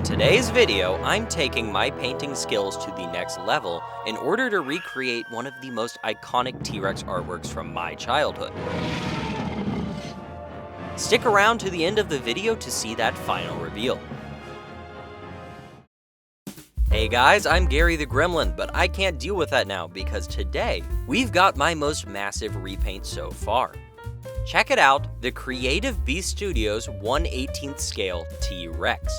In today's video, I'm taking my painting skills to the next level in order to recreate one of the most iconic T-Rex artworks from my childhood. Stick around to the end of the video to see that final reveal. Hey guys, I'm GarrytheGremlin, but I can't deal with that now because today, we've got my most massive repaint so far. Check it out, the Creative Beast Studios 1/18th scale T-Rex.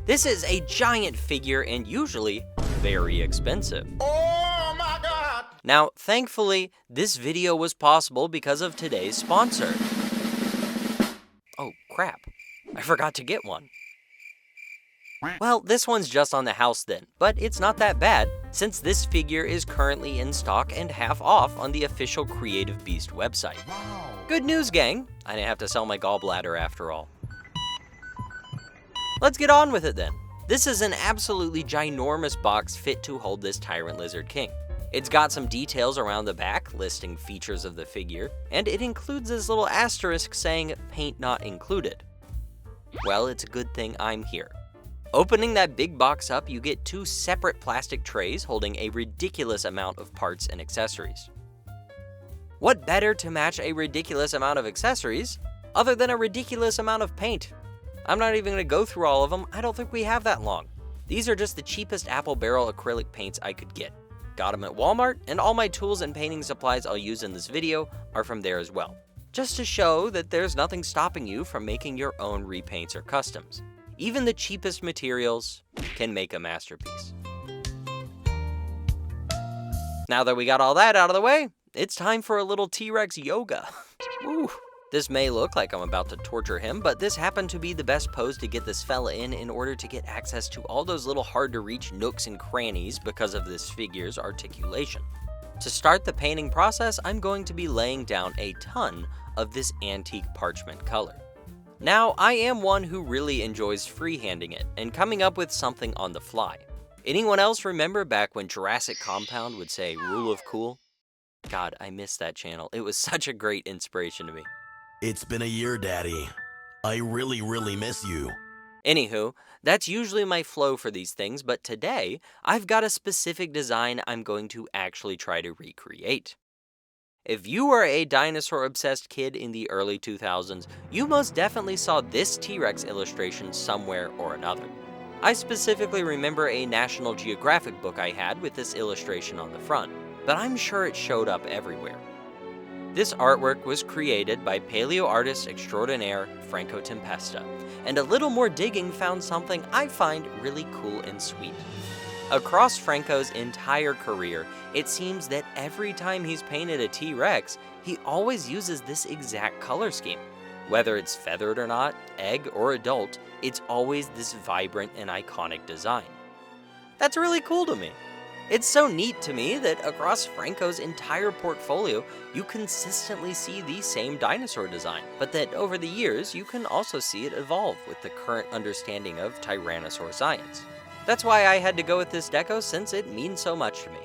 This is a giant figure and usually very expensive. Oh my God! Now, thankfully, this video was possible because of today's sponsor. Oh crap, I forgot to get one. Well, this one's just on the house then, but it's not that bad since this figure is currently in stock and half off on the official Creative Beast website. Wow. Good news, gang. I didn't have to sell my gallbladder after all. Let's get on with it then. This is an absolutely ginormous box fit to hold this Tyrant Lizard King. It's got some details around the back listing features of the figure, and it includes this little asterisk saying paint not included. Well, it's a good thing I'm here. Opening that big box up, you get two separate plastic trays holding a ridiculous amount of parts and accessories. What better to match a ridiculous amount of accessories other than a ridiculous amount of paint? I'm not even going to go through all of them, I don't think we have that long. These are just the cheapest apple barrel acrylic paints I could get. Got them at Walmart, and all my tools and painting supplies I'll use in this video are from there as well. Just to show that there's nothing stopping you from making your own repaints or customs. Even the cheapest materials can make a masterpiece. Now that we got all that out of the way, it's time for a little T-Rex yoga. Ooh. This may look like I'm about to torture him, but this happened to be the best pose to get this fella in order to get access to all those little hard to reach nooks and crannies because of this figure's articulation. To start the painting process, I'm going to be laying down a ton of this antique parchment color. Now, I am one who really enjoys freehanding it and coming up with something on the fly. Anyone else remember back when Jurassic Compound would say rule of cool? God, I miss that channel. It was such a great inspiration to me. It's been a year, Daddy. I really miss you. Anywho, that's usually my flow for these things, but today, I've got a specific design I'm going to actually try to recreate. If you were a dinosaur-obsessed kid in the early 2000s, you most definitely saw this T-Rex illustration somewhere or another. I specifically remember a National Geographic book I had with this illustration on the front, but I'm sure it showed up everywhere. This artwork was created by paleo artist extraordinaire Franco Tempesta, and a little more digging found something I find really cool and sweet. Across Franco's entire career, it seems that every time he's painted a T-Rex, he always uses this exact color scheme. Whether it's feathered or not, egg or adult, it's always this vibrant and iconic design. That's really cool to me. It's so neat to me that across Franco's entire portfolio, you consistently see the same dinosaur design, but that over the years, you can also see it evolve with the current understanding of Tyrannosaurus science. That's why I had to go with this deco since it means so much to me.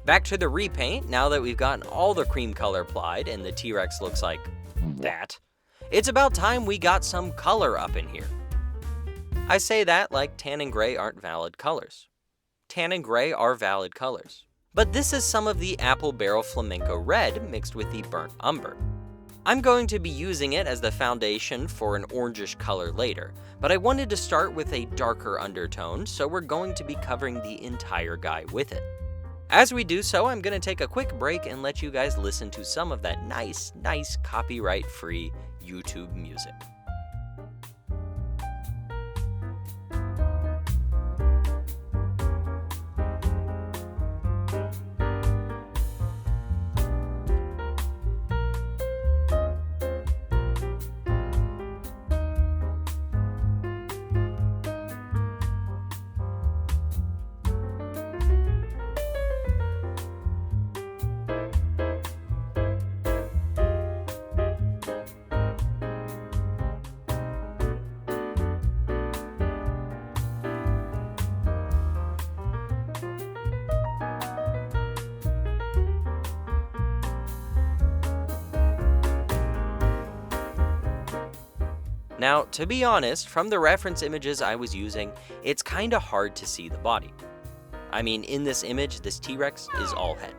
Back to the repaint, now that we've gotten all the cream color applied and the T-Rex looks like that, it's about time we got some color up in here. I say that like tan and gray aren't valid colors. Tan and gray are valid colors. But this is some of the apple barrel flamenco red mixed with the burnt umber. I'm going to be using it as the foundation for an orangish color later, but I wanted to start with a darker undertone, so we're going to be covering the entire guy with it. As we do so, I'm going to take a quick break and let you guys listen to some of that nice copyright-free YouTube music. Now, to be honest, from the reference images I was using, it's kinda hard to see the body. I mean, in this image, this T-Rex is all head.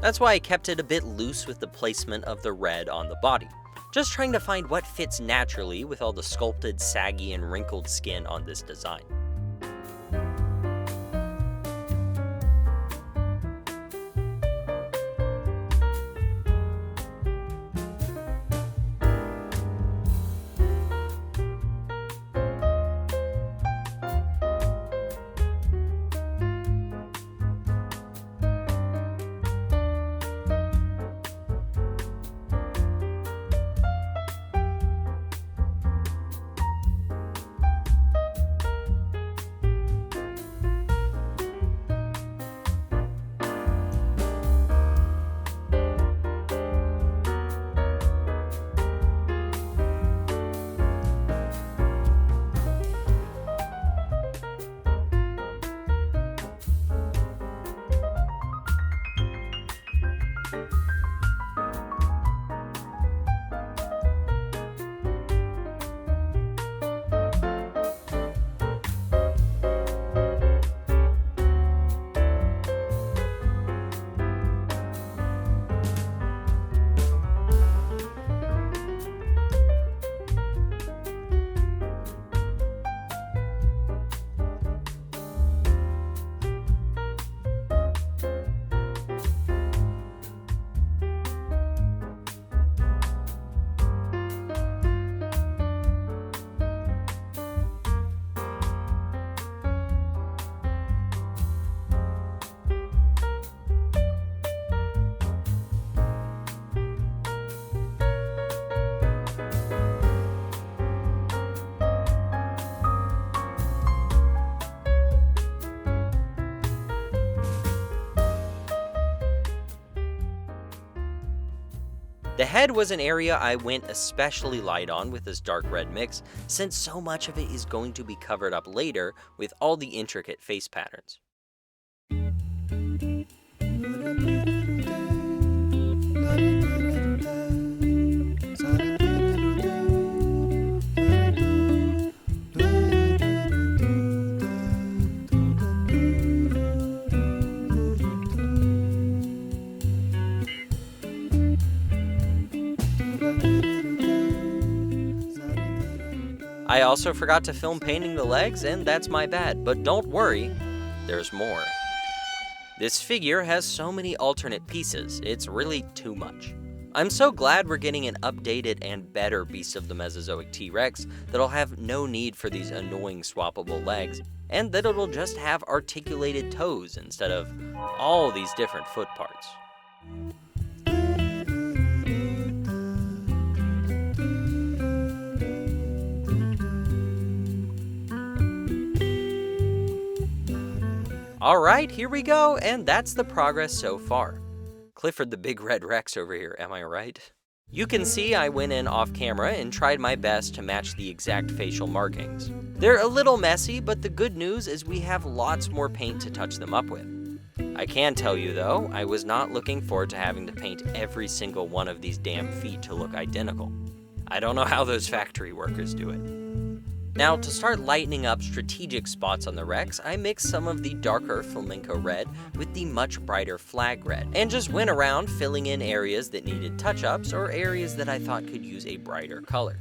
That's why I kept it a bit loose with the placement of the red on the body, just trying to find what fits naturally with all the sculpted, saggy, and wrinkled skin on this design. The head was an area I went especially light on with this dark red mix, since so much of it is going to be covered up later with all the intricate face patterns. I also forgot to film painting the legs, and that's my bad, but don't worry, there's more. This figure has so many alternate pieces, it's really too much. I'm so glad we're getting an updated and better Beast of the Mesozoic T-Rex that'll have no need for these annoying swappable legs, and that it'll just have articulated toes instead of all these different foot parts. Alright, here we go, and that's the progress so far. Clifford the Big Red Rex over here, am I right? You can see I went in off camera and tried my best to match the exact facial markings. They're a little messy, but the good news is we have lots more paint to touch them up with. I can tell you though, I was not looking forward to having to paint every single one of these damn feet to look identical. I don't know how those factory workers do it. Now, to start lightening up strategic spots on the Rex, I mixed some of the darker flamenco red with the much brighter flag red, and just went around filling in areas that needed touch-ups or areas that I thought could use a brighter color.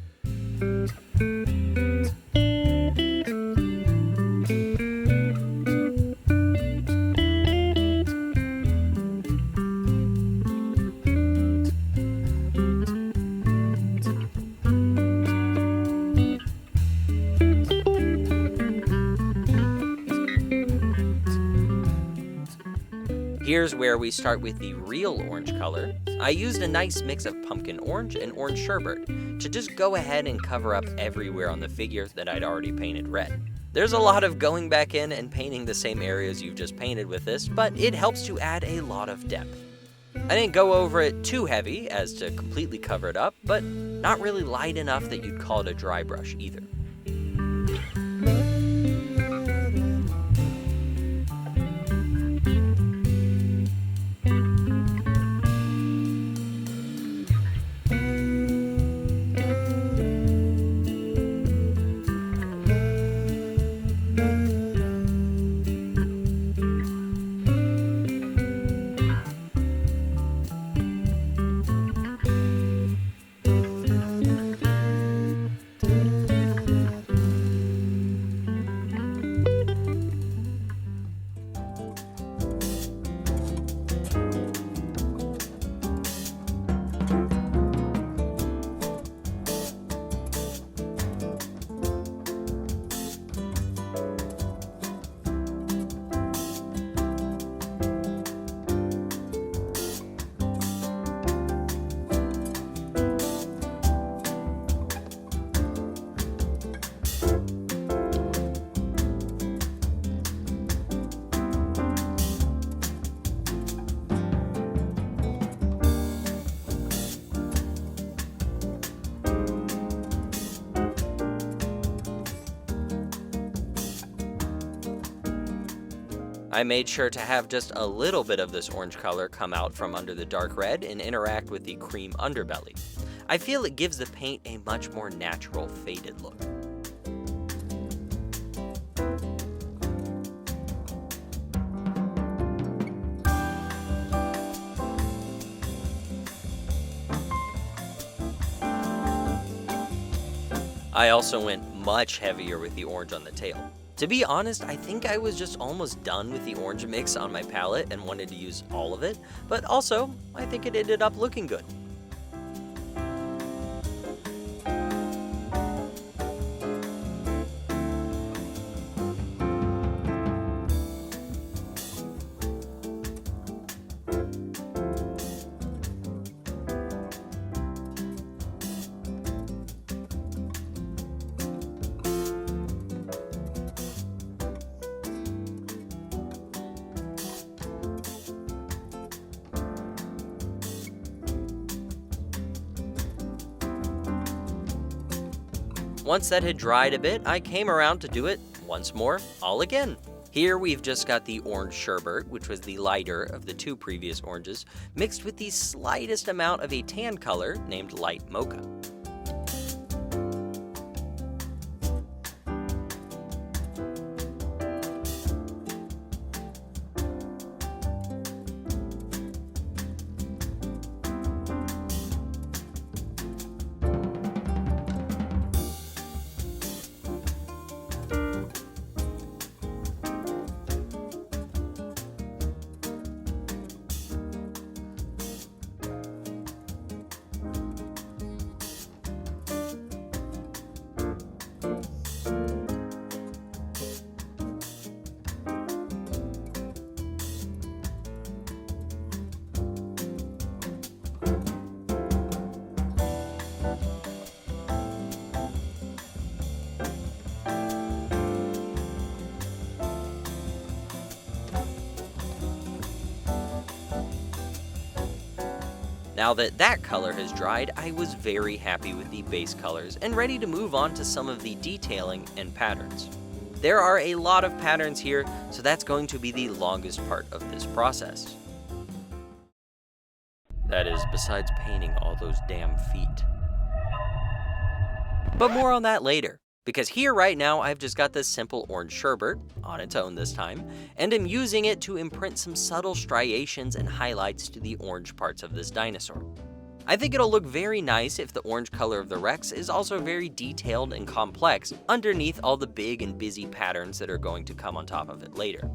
Here's where we start with the real orange color. I used a nice mix of pumpkin orange and orange sherbet to just go ahead and cover up everywhere on the figure that I'd already painted red. There's a lot of going back in and painting the same areas you've just painted with this, but it helps to add a lot of depth. I didn't go over it too heavy as to completely cover it up, but not really light enough that you'd call it a dry brush either. I made sure to have just a little bit of this orange color come out from under the dark red and interact with the cream underbelly. I feel it gives the paint a much more natural, faded look. I also went much heavier with the orange on the tail. To be honest, I think I was just almost done with the orange mix on my palette and wanted to use all of it, but also, I think it ended up looking good. Once that had dried a bit, I came around to do it once more, all again. Here we've just got the orange sherbet, which was the lighter of the two previous oranges, mixed with the slightest amount of a tan color named light mocha. Now that that color has dried, I was very happy with the base colors and ready to move on to some of the detailing and patterns. There are a lot of patterns here, so that's going to be the longest part of this process. That is, besides painting all those damn feet. But more on that later, because here right now I've just got this simple orange sherbet, on its own this time, and am using it to imprint some subtle striations and highlights to the orange parts of this dinosaur. I think it'll look very nice if the orange color of the Rex is also very detailed and complex underneath all the big and busy patterns that are going to come on top of it later.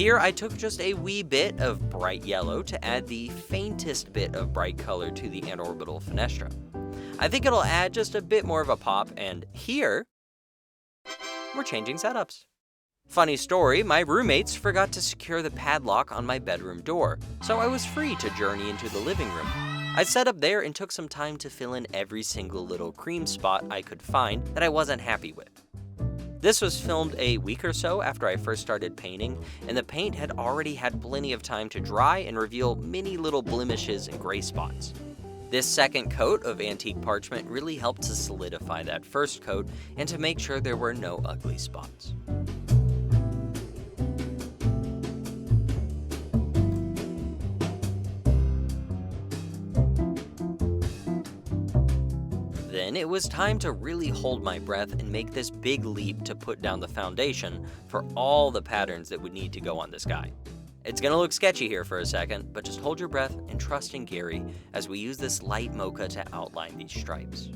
Here I took just a wee bit of bright yellow to add the faintest bit of bright color to the anorbital fenestra. I think it'll add just a bit more of a pop, and here, we're changing setups. Funny story, my roommates forgot to secure the padlock on my bedroom door, so I was free to journey into the living room. I set up there and took some time to fill in every single little cream spot I could find that I wasn't happy with. This was filmed a week or so after I first started painting, and the paint had already had plenty of time to dry and reveal many little blemishes and gray spots. This second coat of antique parchment really helped to solidify that first coat and to make sure there were no ugly spots. Then it was time to really hold my breath and make this big leap to put down the foundation for all the patterns that would need to go on this guy. It's gonna look sketchy here for a second, but just hold your breath and trust in Gary as we use this light mocha to outline these stripes.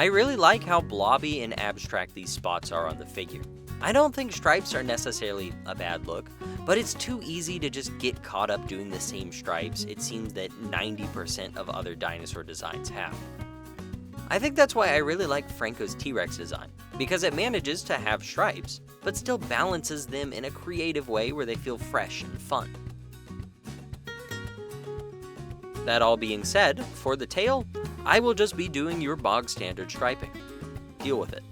I really like how blobby and abstract these spots are on the figure. I don't think stripes are necessarily a bad look, but it's too easy to just get caught up doing the same stripes it seems that 90% of other dinosaur designs have. I think that's why I really like Franco's T.rex design, because it manages to have stripes, but still balances them in a creative way where they feel fresh and fun. That all being said, for the tail, I will just be doing your bog standard striping. Deal with it.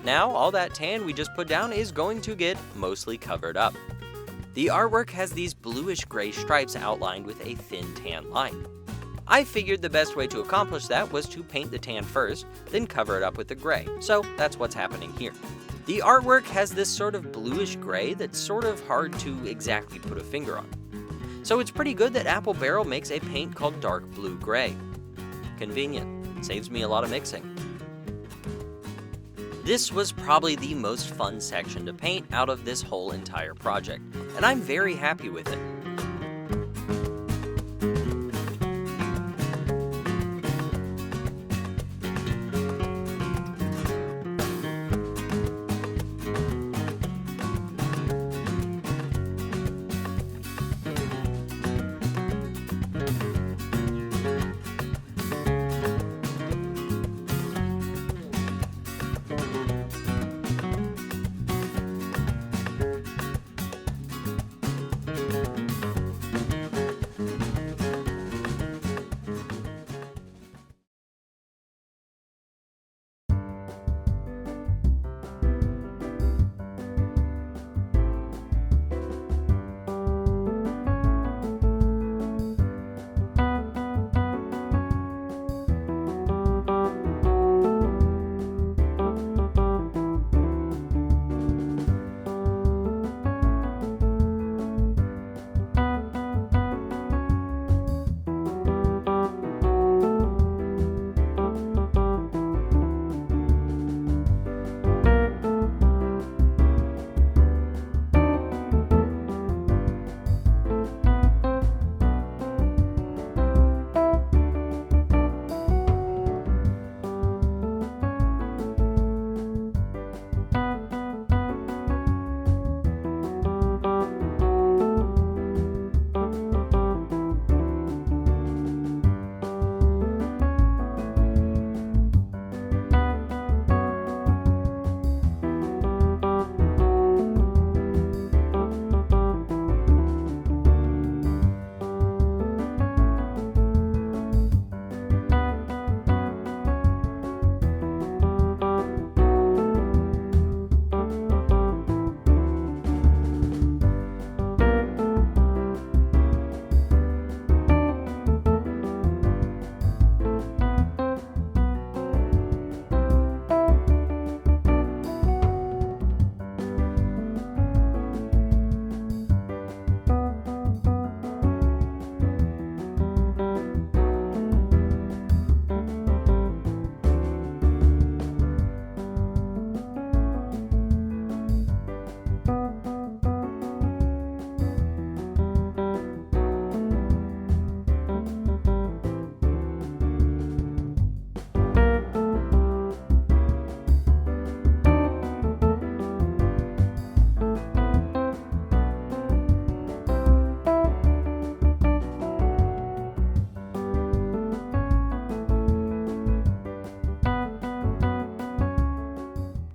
Now, all that tan we just put down is going to get mostly covered up. The artwork has these bluish-gray stripes outlined with a thin tan line. I figured the best way to accomplish that was to paint the tan first, then cover it up with the gray, so that's what's happening here. The artwork has this sort of bluish-gray that's sort of hard to exactly put a finger on. So it's pretty good that Apple Barrel makes a paint called dark blue-gray. Convenient, saves me a lot of mixing. This was probably the most fun section to paint out of this whole entire project, and I'm very happy with it.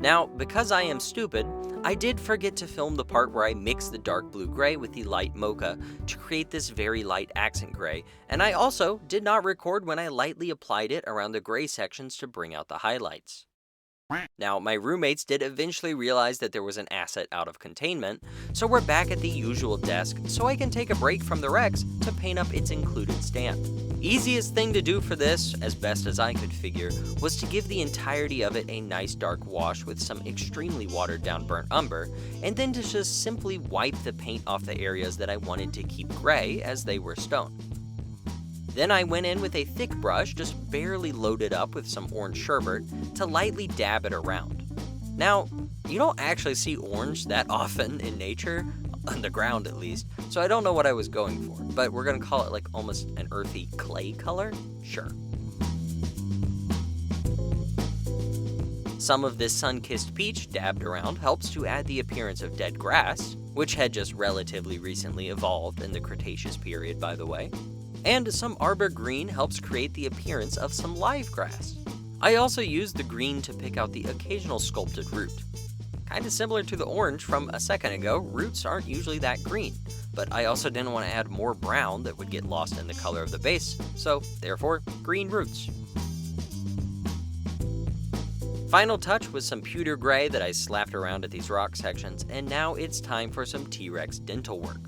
Now, because I am stupid, I did forget to film the part where I mixed the dark blue gray with the light mocha to create this very light accent gray, and I also did not record when I lightly applied it around the gray sections to bring out the highlights. Now, my roommates did eventually realize that there was an asset out of containment, so we're back at the usual desk so I can take a break from the Rex to paint up its included stand. Easiest thing to do for this, as best as I could figure, was to give the entirety of it a nice dark wash with some extremely watered down burnt umber, and then to just simply wipe the paint off the areas that I wanted to keep gray as they were stone. Then I went in with a thick brush, just barely loaded up with some orange sherbet, to lightly dab it around. Now, you don't actually see orange that often in nature, on the ground at least, so I don't know what I was going for, but we're gonna call it like almost an earthy clay color? Sure. Some of this sun-kissed peach dabbed around helps to add the appearance of dead grass, which had just relatively recently evolved in the Cretaceous period, by the way. And some arbor green helps create the appearance of some live grass. I also used the green to pick out the occasional sculpted root. Kinda similar to the orange from a second ago, roots aren't usually that green, but I also didn't want to add more brown that would get lost in the color of the base, so therefore, green roots. Final touch was some pewter gray that I slapped around at these rock sections, and now it's time for some T-Rex dental work.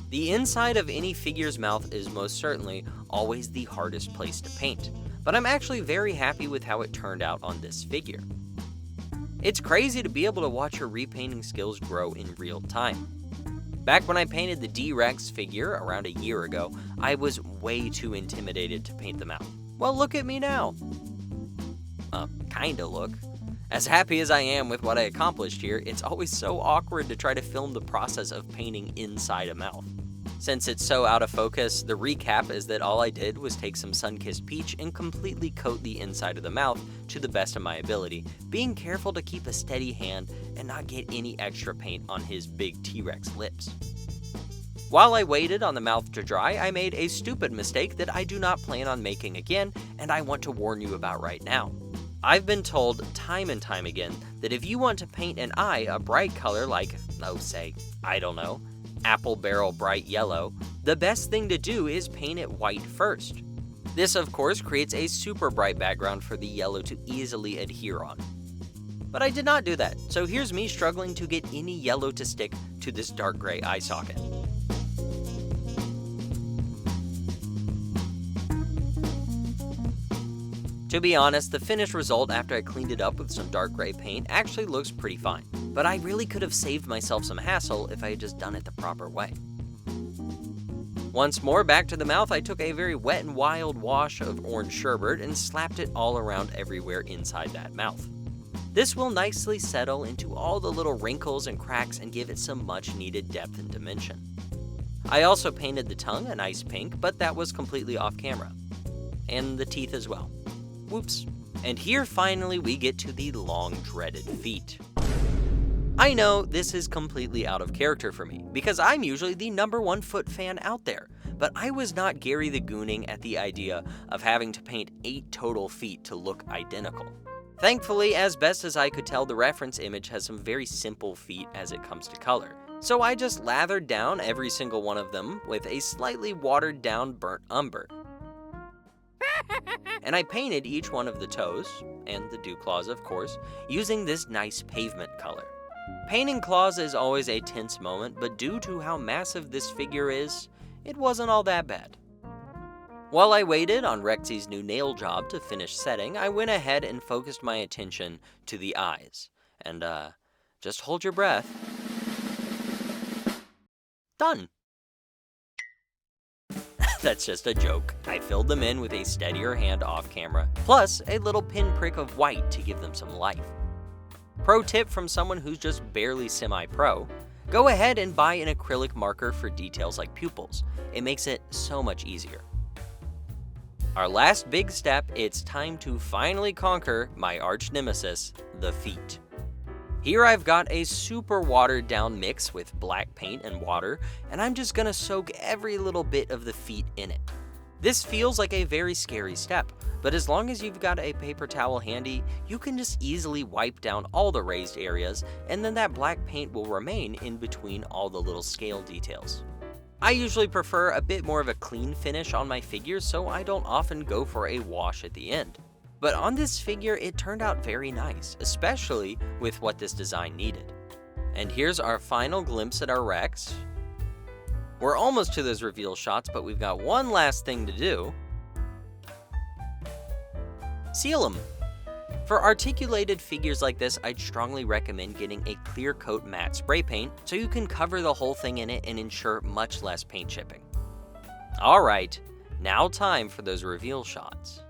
The inside of any figure's mouth is most certainly always the hardest place to paint, but I'm actually very happy with how it turned out on this figure. It's crazy to be able to watch your repainting skills grow in real time. Back when I painted the T.rex figure around a year ago, I was way too intimidated to paint them out. Well, look at me now. Kinda look. As happy as I am with what I accomplished here, it's always so awkward to try to film the process of painting inside a mouth. Since it's so out of focus, the recap is that all I did was take some sun-kissed peach and completely coat the inside of the mouth to the best of my ability, being careful to keep a steady hand and not get any extra paint on his big T-Rex lips. While I waited on the mouth to dry, I made a stupid mistake that I do not plan on making again, and I want to warn you about right now. I've been told time and time again that if you want to paint an eye a bright color like, say, I don't know, apple barrel bright yellow, the best thing to do is paint it white first. This of course creates a super bright background for the yellow to easily adhere on. But I did not do that, so here's me struggling to get any yellow to stick to this dark gray eye socket. To be honest, the finished result after I cleaned it up with some dark gray paint actually looks pretty fine, but I really could have saved myself some hassle if I had just done it the proper way. Once more back to the mouth, I took a very wet and wild wash of orange sherbet and slapped it all around everywhere inside that mouth. This will nicely settle into all the little wrinkles and cracks and give it some much needed depth and dimension. I also painted the tongue a nice pink, but that was completely off camera. And the teeth as well. Whoops. And here finally we get to the long dreaded feet. I know this is completely out of character for me, because I'm usually the #1 foot fan out there, but I was not Gary the Gooning at the idea of having to paint 8 total feet to look identical. Thankfully, as best as I could tell, the reference image has some very simple feet as it comes to color, so I just lathered down every single one of them with a slightly watered down burnt umber. And I painted each one of the toes, and the dew claws of course, using this nice pavement color. Painting claws is always a tense moment, but due to how massive this figure is, it wasn't all that bad. While I waited on Rexy's new nail job to finish setting, I went ahead and focused my attention to the eyes. And just hold your breath. Done. That's just a joke. I filled them in with a steadier hand off camera, plus a little pinprick of white to give them some life. Pro tip from someone who's just barely semi-pro, go ahead and buy an acrylic marker for details like pupils. It makes it so much easier. Our last big step, it's time to finally conquer my arch nemesis, the feet. Here I've got a super watered down mix with black paint and water, and I'm just gonna soak every little bit of the feet in it. This feels like a very scary step, but as long as you've got a paper towel handy, you can just easily wipe down all the raised areas, and then that black paint will remain in between all the little scale details. I usually prefer a bit more of a clean finish on my figures, so I don't often go for a wash at the end. But on this figure, it turned out very nice, especially with what this design needed. And here's our final glimpse at our Rex. We're almost to those reveal shots, but we've got one last thing to do. Seal them. For articulated figures like this, I'd strongly recommend getting a clear coat matte spray paint so you can cover the whole thing in it and ensure much less paint chipping. Alright, now time for those reveal shots.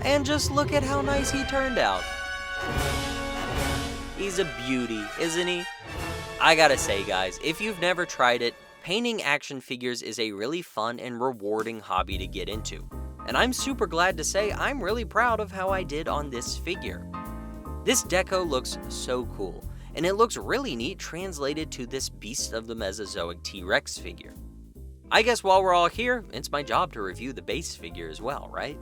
And just look at how nice he turned out. He's a beauty, isn't he? I gotta say guys, if you've never tried it, painting action figures is a really fun and rewarding hobby to get into. And I'm super glad to say I'm really proud of how I did on this figure. This deco looks so cool, and it looks really neat translated to this beast of the Mesozoic T.Rex figure. I guess while we're all here, it's my job to review the base figure as well, right?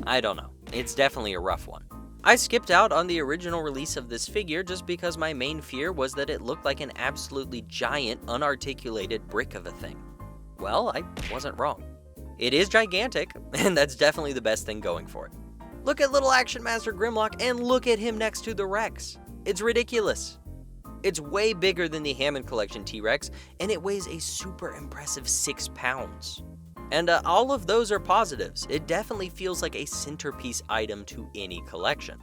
I don't know, it's definitely a rough one. I skipped out on the original release of this figure just because my main fear was that it looked like an absolutely giant, unarticulated brick of a thing. Well, I wasn't wrong. It is gigantic, and that's definitely the best thing going for it. Look at little Action Master Grimlock, and look at him next to the Rex. It's ridiculous. It's way bigger than the Hammond Collection T-Rex, and it weighs a super impressive 6 pounds. And all of those are positives. It definitely feels like a centerpiece item to any collection.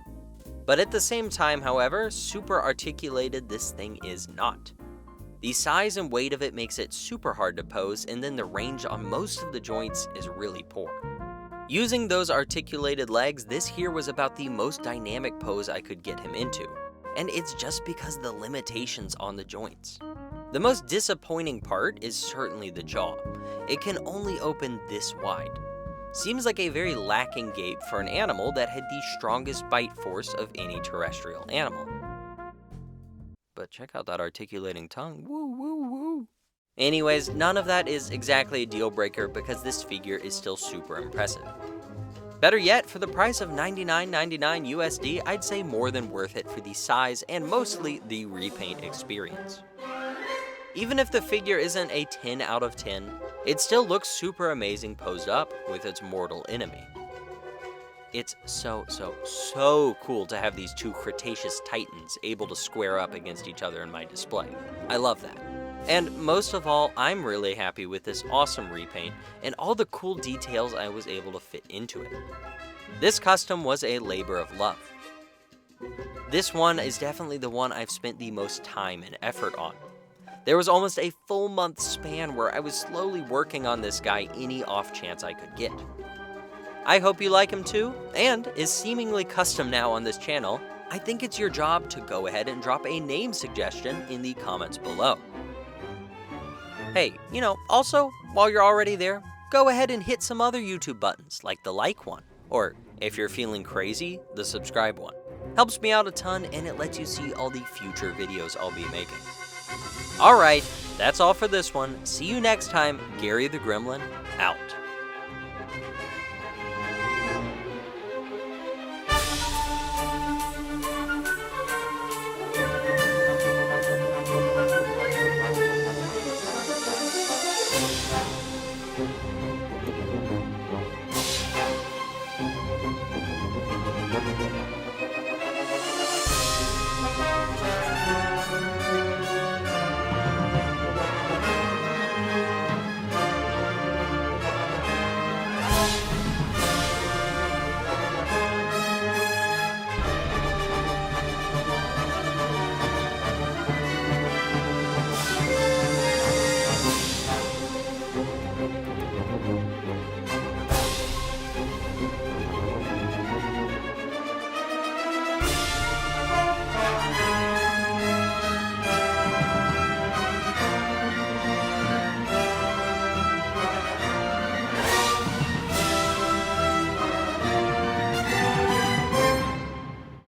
But at the same time, however, super articulated this thing is not. The size and weight of it makes it super hard to pose, and then the range on most of the joints is really poor. Using those articulated legs, this here was about the most dynamic pose I could get him into. And it's just because of the limitations on the joints. The most disappointing part is certainly the jaw. It can only open this wide. Seems like a very lacking gape for an animal that had the strongest bite force of any terrestrial animal. But check out that articulating tongue, woo woo woo. Anyways, none of that is exactly a deal breaker because this figure is still super impressive. Better yet, for the price of $99.99 USD, I'd say more than worth it for the size and mostly the repaint experience. Even if the figure isn't a 10 out of 10, it still looks super amazing posed up with its mortal enemy. It's so cool to have these two Cretaceous titans able to square up against each other in my display. I love that. And most of all, I'm really happy with this awesome repaint and all the cool details I was able to fit into it. This custom was a labor of love. This one is definitely the one I've spent the most time and effort on. There was almost a full month span where I was slowly working on this guy any off chance I could get. I hope you like him too, and is seemingly custom now on this channel. I think it's your job to go ahead and drop a name suggestion in the comments below. Hey, also, while you're already there, go ahead and hit some other YouTube buttons, like the like one, or if you're feeling crazy, the subscribe one. Helps me out a ton, and it lets you see all the future videos I'll be making. Alright, that's all for this one. See you next time. Gary the Gremlin, out.